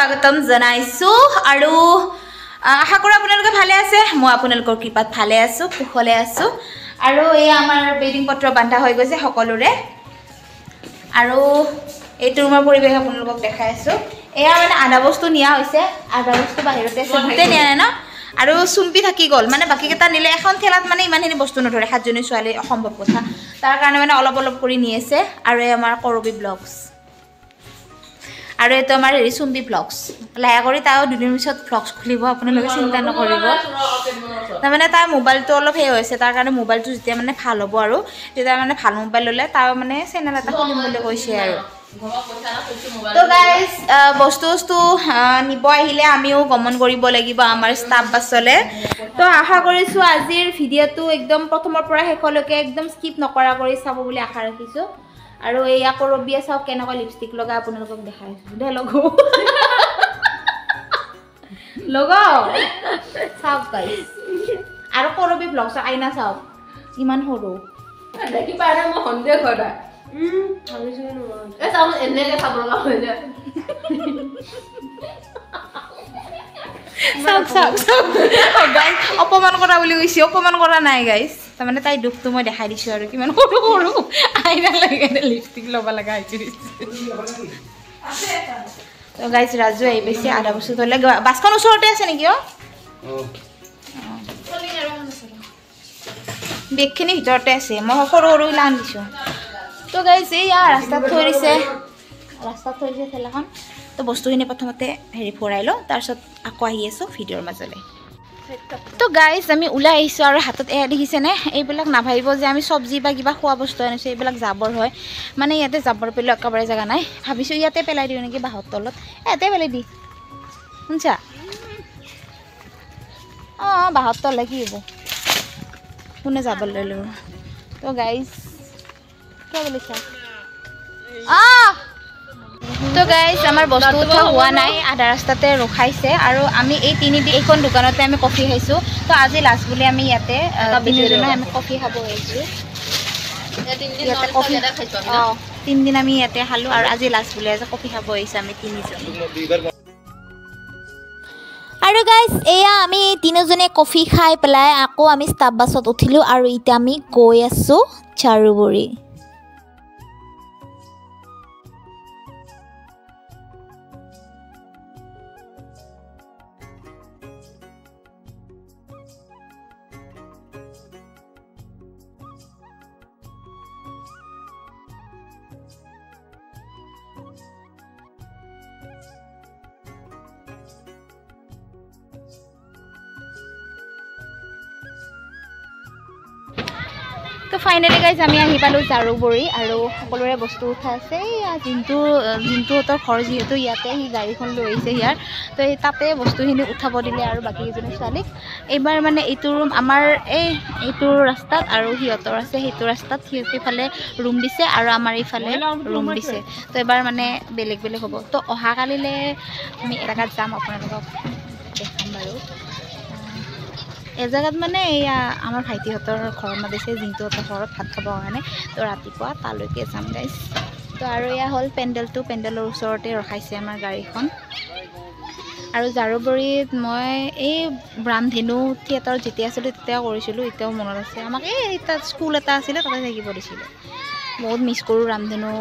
স্বাগতম জনাইছো আৰু আশা কৰো আপোনালোকে ভালে আছে মই আপোনালোকৰ কৃপাত ভালে আছো কুশলে আছো আৰু এই আমাৰ বেডিং পত্ৰ বান্ধা হৈ গৈছে সকলোৰে আৰু এই ৰুমৰ পৰিৱেশ আপোনালোকক দেখাই আছো এয়া মানে আধা বস্তু নিয়া হৈছে আধা বস্তু বাহিৰতে আছে গুটে নিয়া নাই না আৰু চুম্পি থাকি গল মানে বাকি কেটা নিলে এখন থেলাত মানে ইমানখিনি বস্তু নধৰে সাতজনী ছোৱালী অসম্ভৱ কথা তাৰ কাৰণে মানে অলপ অলপ কৰি নি আছে আৰু এই আমাৰ কৰবি ব্লগছ আৰু এটো আমাৰ চুম্পি ব্লগছ লায়া কৰি তাও দুদিন পিছত ব্লগছ খুলিব আপোনালোকে চিন্তা নকৰিব তাৰ মানে তাৰ মোবাইলটো অলপ হে হৈছে তাৰ কাৰণে মোবাইলটো যেতিয়া মানে ভাল হ'ব আৰু তেতিয়া মানে ভাল মোবাইল ললে তাৰ মানে চেনেল এটা খুলিম বুলি কৈছে আৰু তো গাইস বস্তু নিব আহিলে আমিও গমন কৰিব লাগিব আমাৰ ষ্টাফ বাছলে তো আশা কৰিছো আজিৰ ভিডিঅটো একদম প্ৰথমৰ পৰা শেষলৈকে একদম স্কিপ নকৰা কৰি চাব বুলি আশা ৰাখিছো আৰু এই আকৌ ৰবিয়া চাওক কেনেকৈ লিপষ্টিক লগা আপোনালোকক দেখাইছো দে লগো লগো চাওক গাইস আৰু কৰবি ব্লগছ আইনা চাওক ইমান সৰু দেখি পাৰে মই সন্দেহ কৰা ভাবিছো ন এ চাও এনেকে চাব লগা হৈ যায় চাওক গাইস অপমান কৰা বুলি কৈছি অপমান কৰা নাই গাইস তাৰ মানে তাই দুখটো মই দেখাই দিছো আৰু কিমান সৰু সৰু আইনা লাগে লিপষ্টিক লবা লাগা হৈছে তো গাইস ৰাজু আই বেছি আধা বস্তু তলে বাসখন ওচৰতে আছে নেকি বেগখিনি ভিতৰতে আছে মই সৰু সৰু লান দিছো তো গাইস এই ৰাস্তাত থৈ দিছে ঠেলাখন তো বস্তুখিনি প্ৰথমতে হেৰি ফৰাই লো তাৰপিছত আকৌ আহি আছো ভিডিঅ'ৰ মাজলৈ তো গাইস আমি ওলাই আহিছো আৰু হাতত এয়া দেখিছেনে এইবিলাক নাভাবিব যে আমি চব্জি বা কিবা খোৱা বস্তু আনিছো এইবিলাক জাবৰ হয় মানে ইয়াতে জাবৰ পেলোৱা একেবাৰে জাগা নাই ভাবিছো ইয়াতে পেলাই দিও নেকি বাহৰ তলত ইয়াতে পেলাই দি শুনছা বাহৰ তলে কি হ'ব কোনে যাব ললো তো গাইস কি বলিছা তো গাইস আমাৰ বস্তু উঠা হোৱা নাই আধা ৰাস্তাতে ৰখাইছে আৰু আমি এই এইখন দোকানতে আমি কফি খাইছো তো আজি লাষ্ট বুলি আমি ইয়াতে তিনিজনে আমি কফি খাব আহিছো তিনদিন আমি ইয়াতে খালো আৰু আজি লাষ্ট বুলি আজি কফি খাব আহিছো আমি তিনিজন আৰু গাইস এয়া আমি তিনিজনে কফি খাই পেলাই আকৌ আমি ষ্টাফ বাছত উঠিলো আৰু এতিয়া আমি গৈ আছো চাৰুগুৰি তো ফাইনালি গাইজ আমি আহি পালো জাৰুবৰী আৰু সকলোৰে বস্তু উঠা আছে জিন্টুহঁতৰ ঘৰ যিহেতু ইয়াতে সি গাড়ীখন লৈ আহিছে ইয়াৰ তো এই তাতে বস্তুখিনি উঠাব দিলে আৰু বাকী কেইজনী ছোৱালীক এইবাৰ মানে এইটো ৰুম আমাৰ এইটো ৰাস্তাত আৰু সিহঁতৰ আছে সেইটো ৰাস্তাত সিহঁতিফালে ৰুম দিছে আৰু আমাৰ এইফালে ৰুম দিছে তো এবাৰ মানে বেলেগ বেলেগ হ'ব তো অহাকালিলৈ আমি এলেকাত যাম আপোনালোকক দেখাম বাৰু এজেগাত মানে এয়া আমাৰ ভাইটিহঁতৰ ঘৰত মাতিছে জিন্টুহঁতৰ ঘৰত ভাত খাবৰ কাৰণে তো ৰাতিপুৱা তালৈকে যাম গাইছ তো আৰু এয়া হ'ল পেণ্ডেলৰ ওচৰতে ৰখাইছে আমাৰ গাড়ীখন আৰু জাৰুবৰীত মই এই ব্ৰাহ্মধেনু থিয়েটাৰ যেতিয়া আছিলোঁ তেতিয়া কৰিছিলোঁ এতিয়াও মনত আছে আমাক এই তাত স্কুল এটা আছিলে তাতে থাকিব দিছিলে বহুত মিছ কৰোঁ ৰামধেনু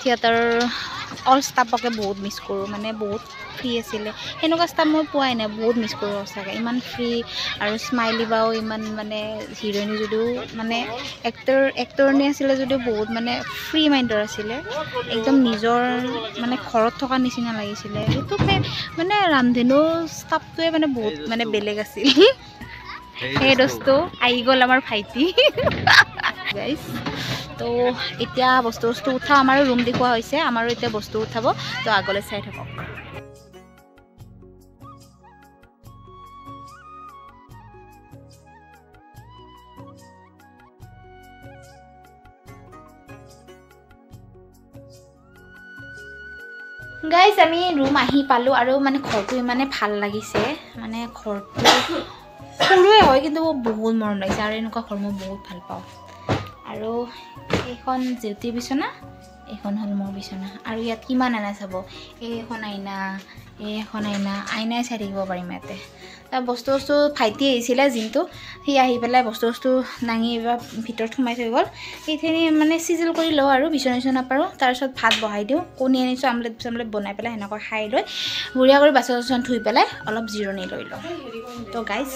থিয়েটাৰৰ অল ষ্টাফকে বহুত মিছ কৰোঁ মানে বহুত ফ্ৰী আছিলে সেনেকুৱা ষ্টাফ মই পোৱাই নাই বহুত মিছ কৰোঁ সঁচাকৈ ইমান ফ্ৰী আৰু স্মাইলি বাও ইমান মানে হিৰইনী যদিও মানে এক্টৰনী আছিলে যদিও বহুত মানে ফ্ৰী মাইণ্ডৰ আছিলে একদম নিজৰ মানে ঘৰত থকা নিচিনা লাগিছিলে সেইটো মানে ৰামধেনু ষ্টাফটোৱে মানে বহুত মানে বেলেগ আছিল সেই দোস্তটো আহি গ'ল আমাৰ ভাইটি গাইছ তো এতিয়া বস্তু উঠা আমাৰো ৰুম দেখুওৱা হৈছে আমাৰো এতিয়া বস্তু উঠাব তো আগলৈ চাই থাকক গাইজ আমি ৰুম আহি পালোঁ আৰু মানে ঘৰটো ইমানে ভাল লাগিছে মানে ঘৰটো সৰুৱে হয় কিন্তু বহুত মৰম লাগিছে আৰু এনেকুৱা ঘৰ মই বহুত ভাল পাওঁ আৰু এইখন জেউতিৰ বিচনা এইখন হল মোৰ বিচনা আৰু ইয়াত কিমান আনা চাব এইখন আইনা এই এখন আইনাই চাই থাকিব পাৰিম ইয়াতে তাৰ বস্তু ভাইটি আহিছিলে জিনটো সি আহি পেলাই বস্তু দাঙি ভিতৰত সোমাই থৈ গ'ল সেইখিনি মানে চিজিল কৰি লওঁ আৰু বিচনা পাৰোঁ তাৰপিছত ভাত বহাই দিওঁ কণী আনিছোঁ আমলেট বনাই পেলাই সেনেকৈ খাই লৈ বঢ়িয়া কৰি বাচন ধুই পেলাই অলপ জিৰণি লৈ লওঁ তো গাইজ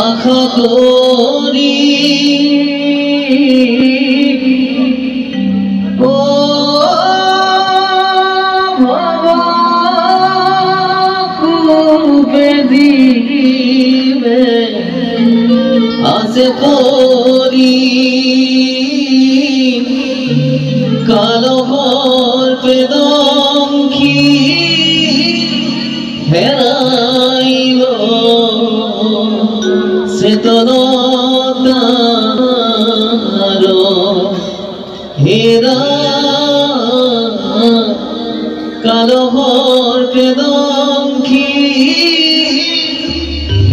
আশা করি ও বেদিবে আসে করি কালো হর পেদংখী হেরাইল চেতনতার হেরা কালো হর পেদংখী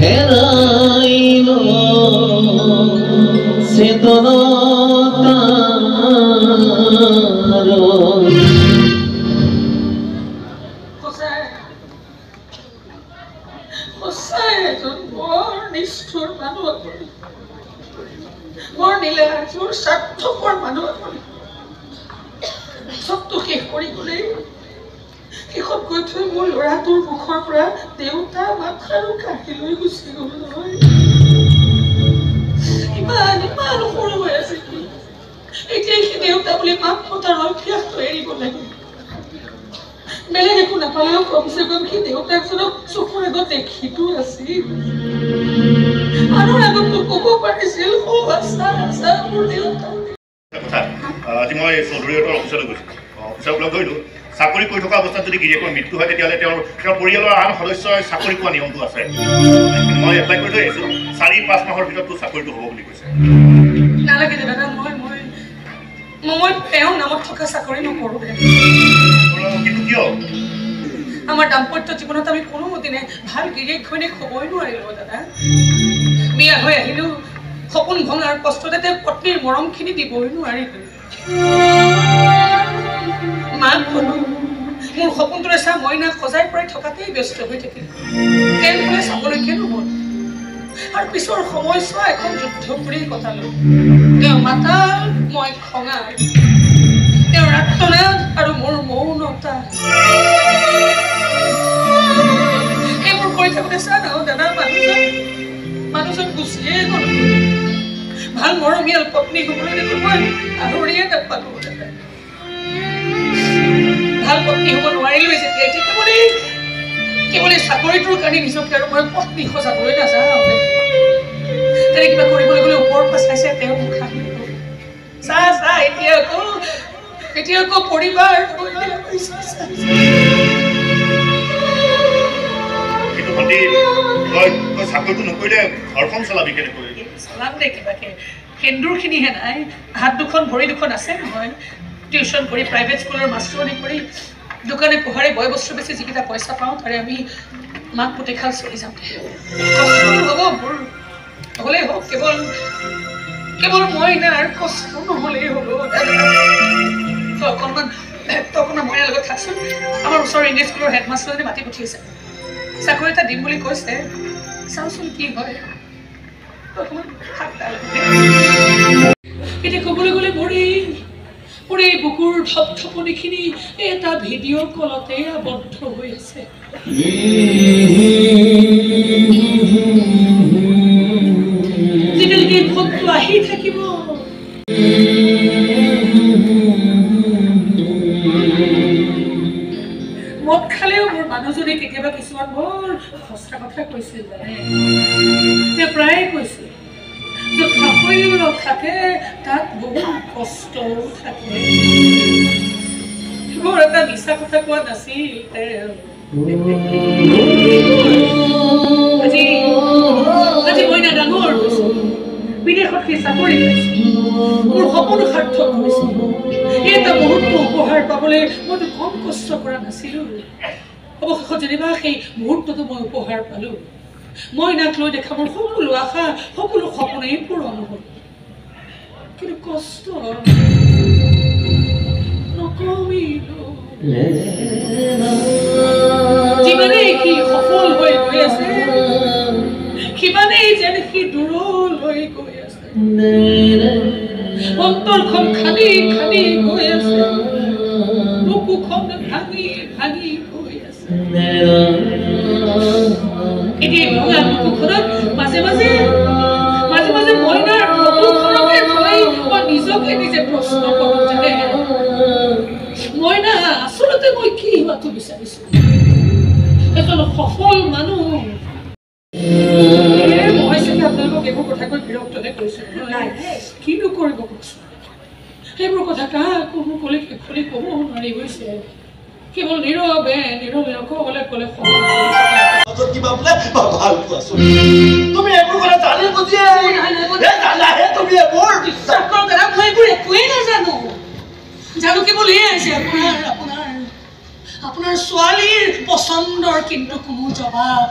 হেরাইল চেতনতার নিষ্ঠুৰ মানুহ আপুনি মোৰ নীলাচুৰ স্বাৰ্থপৰ মানুহ আপুনি চবটো শেষ কৰি গ'লেই শেষত গৈ থৈ মোৰ ল'ৰাটোৰ মুখৰ পৰা দেউতা মাথা আৰু কাঢ়ি লৈ গুচি গ'ল নহয় ইমান সৰু হৈ আছে কি এতিয়া সি দেউতা বুলি মাত মতাৰ অভ্যাসটো এৰিব লাগে বেলেগ একো নাপালেও কমচে কম সি দেউতাকজনক চকুৰ আগত দেখিতো আছিল মানুহৰ আগততো ক'ব পাৰিছিল আছা মোৰ দেউতা আজি মই চৌধুৰীহঁতৰ অফিচলৈ গৈছিলোঁ অফিচত লগ ধৰিলোঁ চাকৰি কৰি থকা অৱস্থাত যদি গিৰিয়েকৰ মৃত্যু হয় তেতিয়াহ'লে তেওঁৰ পৰিয়ালৰ আন সদস্যই চাকৰি পোৱা নিয়মটো আছে মই এপ্লাই কৰি থৈ আহিছোঁ 4-5 মাহৰ ভিতৰতো চাকৰিটো হ'ব বুলি কৈছে নালাগে দাদা মই তেওঁৰ নামত থকা চাকৰি নকৰোঁ কিন্তু কিয় আমাৰ দাম্পত্য জীৱনত আমি কোনোদিনে ভাল গিৰিয়েক ঘৈণীয়েক হ'বই নোৱাৰিলোঁ দাদা বিয়া হৈ আহিলোঁ সপোন ভঙাৰ কষ্টতে তেওঁ পত্নীৰ মৰমখিনি দিবই নোৱাৰিলোঁ মাক ক'লোঁ মোৰ সপোনটোৰে চা মইনা সজাই পৰাই থকাতেই ব্যস্ত হৈ থাকিলোঁ তেওঁ বোলে চাবলৈকে নহ'ল আৰু পিছৰ সময়ছোৱা এখন যুদ্ধ কৰি কটালোঁ তেওঁ মাতাল মই খঙা তেওঁৰ আত্মনাদ আৰু মোৰ মৌনতা এইবোৰ কৰি থাকোঁতে চা ন দাদা মানুহজন গুচিয়ে গ'ল ভাল মৰমীয়াল পত্নী হ'বলৈ দেখোন মই আহৰিয়ে নাপালোঁ দাদা ভাল পত্নী হ'ব নোৱাৰিলোৱে যেতিয়া এতিয়া কেৱল চাকৰিটোৰ কাৰণে নিজকে আৰু মই পত্নী সজাবলৈ নাযাওঁ তেনে কিবা কৰিবলৈ গ'লে ওপৰৰ পৰা চাইছে তেওঁ মোক হাঁহি চা এতিয়া আকৌ পৰিবাৰ কিন্তু ভণ্টি তই চাকৰিটো নকৰিলে ঘৰখন চলাবি কেনেকৈ চলাম দে কিবাকে সেন্দুৰখিনিহে নাই হাত দুখন ভৰি দুখন আছে নহয় টিউশ্যন কৰি প্ৰাইভেট স্কুলৰ মাষ্টৰণি কৰি দোকানে পোহাৰে বয় বস্তু বেছি যিকেইটা পইচা পাওঁ তাৰে আমি মাক পুতেখাল চলি যাম কষ্ট হ'ব মোৰ হ'লেই হওক কেৱল মইনাৰ কষ্ট নহ'লেই হ'ব অকণমান মইনাৰ লগত থাকচোন আমাৰ ওচৰৰ ইংলিছ স্কুলৰ হেডমাষ্টাৰজনে মাতি পঠিয়াইছে চাকৰি এটা দিম বুলি কৈছে চাওঁচোন কি হয় এতিয়া ক'বলৈ গ'লে মোৰ এই বুকুৰ থপথপনিখিনি এটা ভিডিঅ' কলতে আবদ্ধ হৈ আছে যেতিয়ালৈকে ফোনটো আহি থাকিব মদ খালেও মোৰ মানুহজনে কেতিয়াবা কিছুমান বৰ সঁচা কথা কৈছিল জানে তেওঁ প্ৰায়ে কৈছিল যে শৰীৰ থাকে তাত বহুত কষ্টও থাকে বৰ এটা মিছা কথা কোৱা নাছিল আজি মই না ডাঙৰ হৈছো বিদেশত সেই চাকৰি পাইছো মোৰ সপোন সাৰ্থক হৈছে এটা মুহূৰ্ত উপহাৰ পাবলৈ মইতো কম কষ্ট কৰা নাছিলো অৱশেষত যেনিবা সেই মুহূৰ্তটো মই উপহাৰ পালো মই নাক লৈ দেখা মোৰ সকলো আশা সকলো সপোনেই পূৰণ হ'ল কিন্তু কষ্ট নকমিলো যিমানেই সি সফল হৈ গৈ আছে সিমানেই যেন সি দূৰলৈ গৈ আছে অন্তৰখন খালি খালি গৈ আছে বুকুখন ভাঙি ভাঙি গৈ আছে এতিয়া ভঙা বুকুখনত মাজে মাজে মাজে মাজে মইনাৰ বুকুখনকে থৈ মই নিজকে নিজে প্ৰশ্ন কৰোঁ যেনে মইনা আচলতে মই কি হোৱাটো বিচাৰিছো এজন সফল মানুহ মই চাগে আপোনালোকক এইবোৰ কথা কৈ বিৰক্তহে কৰিছো নাই কিনো কৰিব কৈছো সেইবোৰ কথা কাকো মুকলি খুলি ক'ব নোৱাৰি গৈছে কেৱল নীৰৱে নীৰৱে অকলে অকলে কিবা বোলে ভাল কোৱাচোন তুমি এইবোৰ কথা জানি বুজিয়ে জানাহে তুমি এইবোৰ বিশ্বাস কৰক দাদা মই এইবোৰ একোৱেই নাজানো জানো কেৱল এয়াই আছে আপোনাৰ ছোৱালীৰ পচন্দৰ কিন্তু কোনো জবাব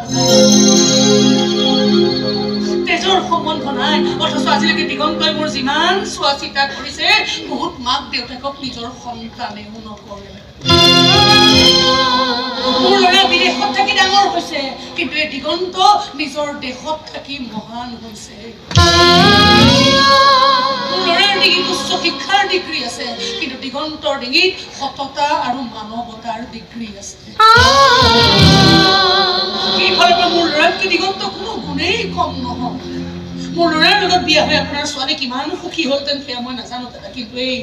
তেজৰ সম্বন্ধ নাই অথচ আজিলৈকে দিগন্তই মোৰ যিমান চোৱা চিতা কৰিছে বহুত মাক দেউতাকক নিজৰ সন্তানেও নকৰে মোৰ ল'ৰা বিদেশত থাকি ডাঙৰ হৈছে কিন্তু এই দিগন্ত নিজৰ দেশত থাকি মহান হৈছে মোৰ ল'ৰাৰ ডিগ্ৰীত উচ্চ শিক্ষাৰ ডিগ্ৰী আছে কিন্তু দিগন্তৰ ডিগ্ৰীত সততা আৰু মানৱতাৰ ডিগ্ৰী আছে এইফালৰ পৰা মোৰ ল'ৰাতকৈ দিগন্ত কোনো গুণেই কম নহয় মোৰ ল'ৰাৰ লগত বিয়া হৈ আপোনাৰ ছোৱালী কিমান সুখী হ'লহেঁতেন সেয়া মই নাজানো দাদা কিন্তু এই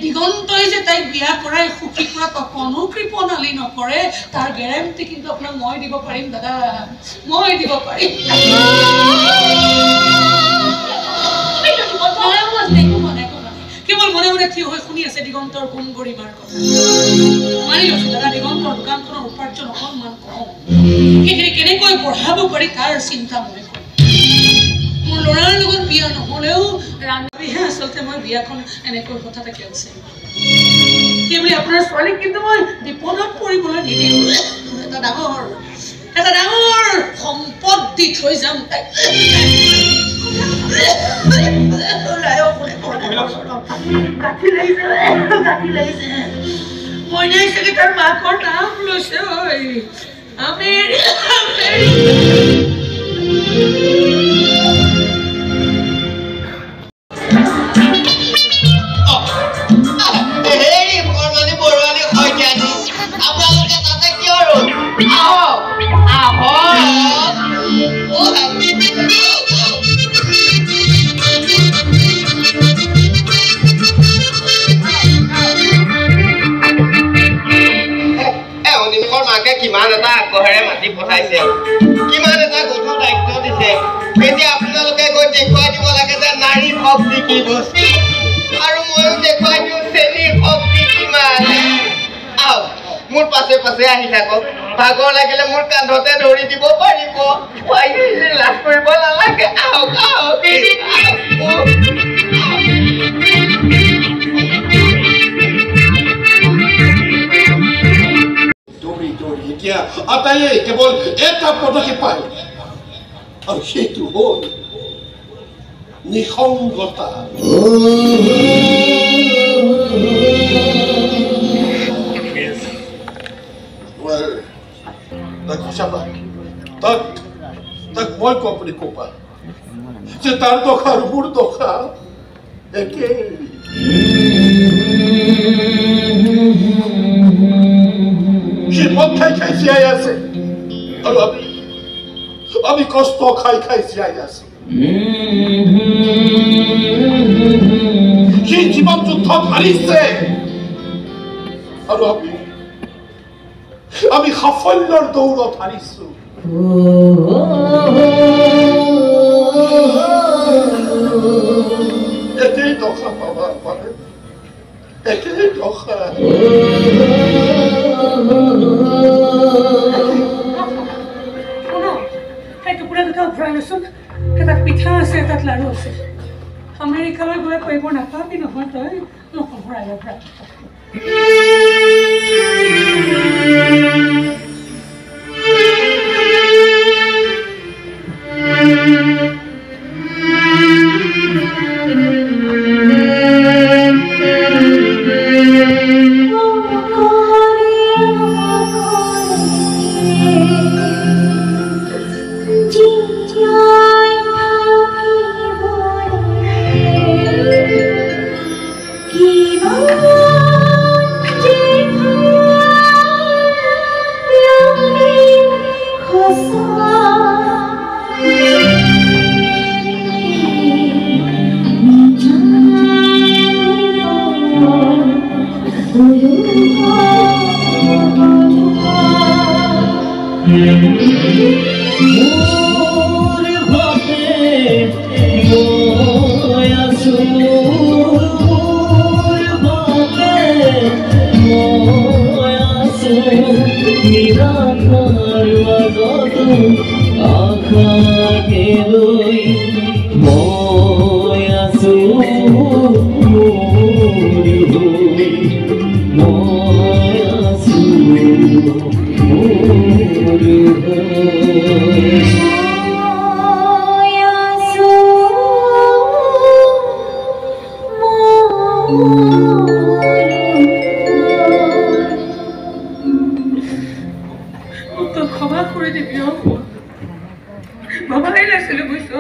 দিগন্তই যে তাইক বিয়া কৰাই সুখী কৰাত অকণো কৃপণালী নকৰে তাৰ গেৰেণ্টি কিন্তু আপোনাক মই দিব পাৰিম দাদা মই দিব পাৰিম কেৱল মনে মনে থিয় হৈ শুনি আছে দিগন্তৰ গুণ গৰিমাৰ কথা মানি লৈছো দাদা দিগন্তৰ দোকানখনৰ উপাৰ্জন অকণমান কম সেইখিনি কেনেকৈ বঢ়াব পাৰি তাৰ চিন্তা মই কৰিম মোৰ ল'ৰাৰ লগত বিয়া নহ'লেও ৰান্ধিহে আচলতে মই বিয়াখন এনেকৈ হঠাতে কেঞ্চেল সেইবুলি আপোনাৰ ছোৱালীক কিন্তু মই বিপদত পৰিবলৈ নিদিওঁ এটা ডাঙৰ সম্পদ দি থৈ যাম তাইক মইনাই চাগে তাৰ মাকৰ নাম লৈছে কিমান এটা আগবঢ়াৰে মাতি পঠাইছে কিমান এটা গধুৰ দায়িত্ব দিছে এতিয়া আপোনালোকে গৈ দেখুৱাই দিব লাগে যে নাৰী শক্তি কি বস্তু আৰু ময়ো দেখুৱাই দিওঁ চেনীৰ শক্তি কিমান আহক মোৰ পাছে পাছে আহি থাকক ভাগৰ লাগিলে মোৰ কান্ধতে ধৰি দিব পাৰিব লাজ কৰিব নালাগে আহক আহক এতিয়া আটাইয়ে কেৱল এটা পদকে পায় আৰু সেইটো হ'ল নিসংগতা তাক মই কপনি কোপা যে তাৰ দশা আৰু মোৰ দশা একে সি মদ খাই খাই জীয়াই আছে আৰু আমি কষ্ট খাই খাই জীয়াই আছো সি জীৱন যুদ্ধত হাৰিছে আৰু আমি সাফল্যৰ দৌৰত হাৰিছো একেই দশা পাবা মানে একেই দশা সেই টুকুৰা দুটা ভৰাই লৈচোন তাত পিঠা আছে তাত লাড়ু আছে আমেৰিকালৈ গৈ এইবোৰ নাপাবি নহয় তই ভৰাই ভৰাই ক্ষমা কৰি দিবি ভবাই নাছিলো বুজিছ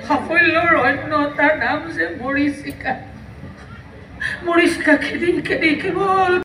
সাফল্যৰ অন্য তাৰ নাম যে মৰিচিকা খেদি কেৱল